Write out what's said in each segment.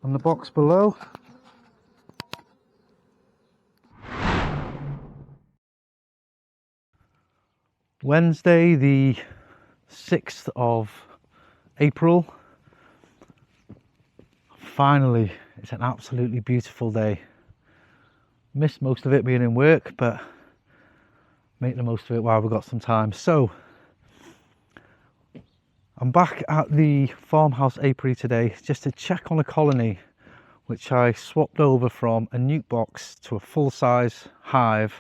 on the box below. Wednesday the 6th of April. Finally, it's an absolutely beautiful day. Missed most of it being in work, but make the most of it while we've got some time. So I'm back at the Farmhouse Apiary today just to check on a colony which I swapped over from a nuke box to a full-size hive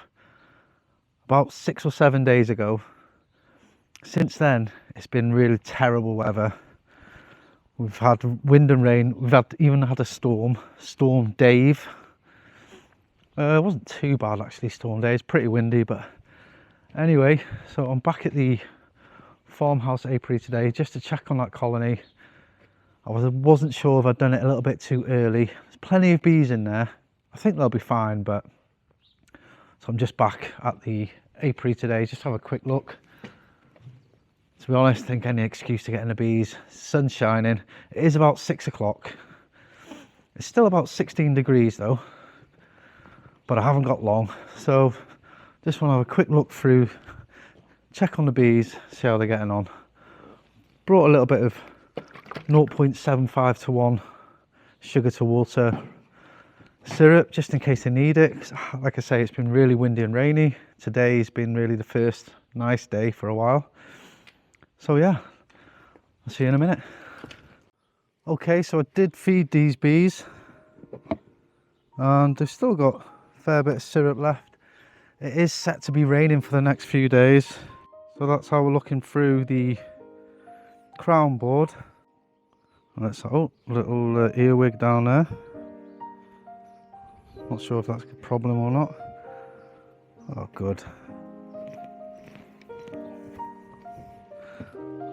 about 6 or 7 days ago. Since then it's been really terrible weather. We've had wind and rain. We've even had a storm Dave. It wasn't too bad actually, Storm Dave. It's pretty windy, but anyway, so I'm back at the Farmhouse Apiary today just to check on that colony. I wasn't sure if I'd done it a little bit too early. There's plenty of bees in there. I think they'll be fine, but so I'm just back at the apiary today just to have a quick look. To be honest, I think any excuse to get in the bees. Sun's shining. It is about 6 o'clock. It's still about 16 degrees though, but I haven't got long. So just want to have a quick look through, check on the bees, see how they're getting on. Brought a little bit of 0.75 to 1 sugar to water syrup just in case they need it. Like I say, it's been really windy and rainy. Today's been really the first nice day for a while. So yeah, I'll see you in a minute. Okay, so I did feed these bees and they've still got a fair bit of syrup left. It is set to be raining for the next few days, so that's how we're looking through the crown board. Let's, oh, little earwig down there. Not sure if that's a problem or not. Oh, good.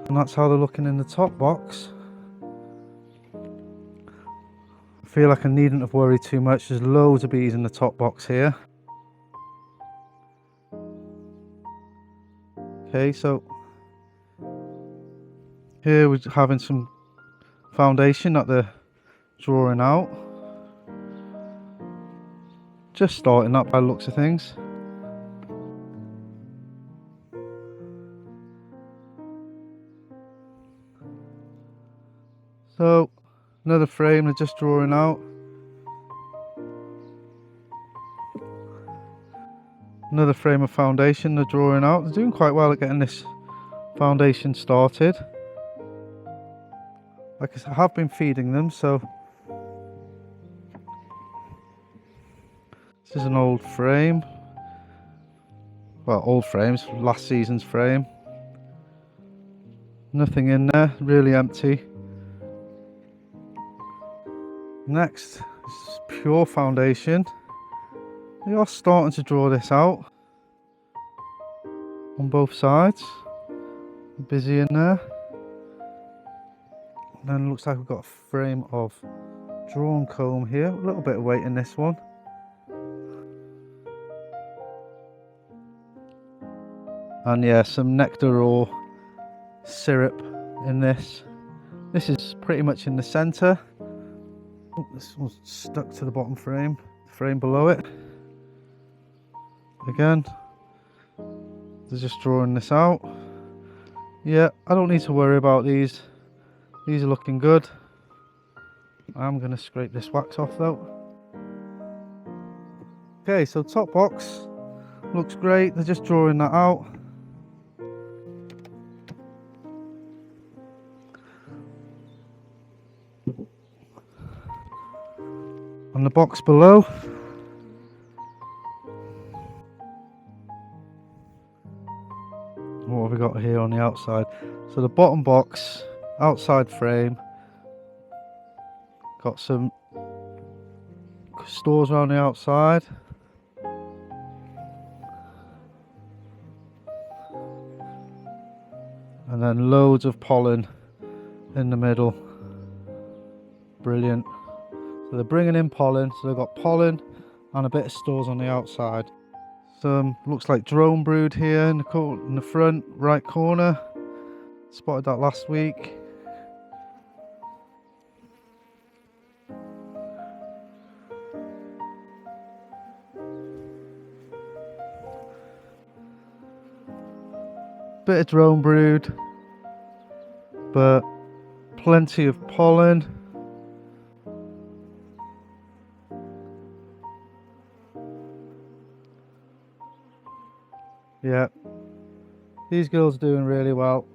And that's how they're looking in the top box. I feel like I needn't have worried too much. There's loads of bees in the top box here. Okay, so here we're having some foundation that they're drawing out. Just starting that by the looks of things. So another frame they're just drawing out. Another frame of foundation they're drawing out. They're doing quite well at getting this foundation started. Like I said, I have been feeding them, so this is an old frame. Well, old frames, last season's frame. Nothing in there, really empty. Next is pure foundation. They are starting to draw this out on both sides. Busy in there. And then it looks like we've got a frame of drawn comb here. A little bit of weight in this one. And yeah, some nectar or syrup in this. This is pretty much in the centre. Oh, this one's stuck to the bottom frame. The frame below it. Again, they're just drawing this out. Yeah, I don't need to worry about these. These are looking good. I'm going to scrape this wax off though. Okay, so top box looks great. They're just drawing that out. On the box below, what have we got here on the outside? So the bottom box, outside frame, got some stores around the outside. And then loads of pollen in the middle. Brilliant. So they're bringing in pollen, so they've got pollen and a bit of stores on the outside. Some looks like drone brood here in the front right corner. Spotted that last week. bit of drone brood, but plenty of pollen. Yeah, these girls are doing really well.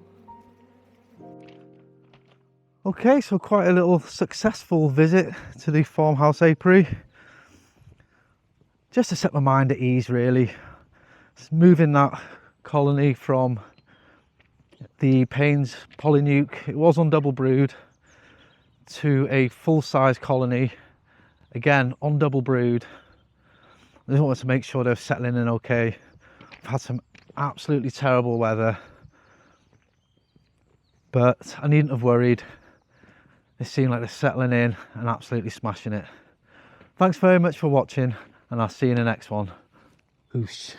Okay, so quite a little successful visit to the Farmhouse Apiary. Just to set my mind at ease, really. It's moving that colony from the Payne's polynuke, it was on double brood, to a full-size colony, again on double brood. I just wanted to make sure they're settling in okay. We've had some absolutely terrible weather, but I needn't have worried. They seem like they're settling in and absolutely smashing it. Thanks very much for watching, and I'll see you in the next one. Oosh.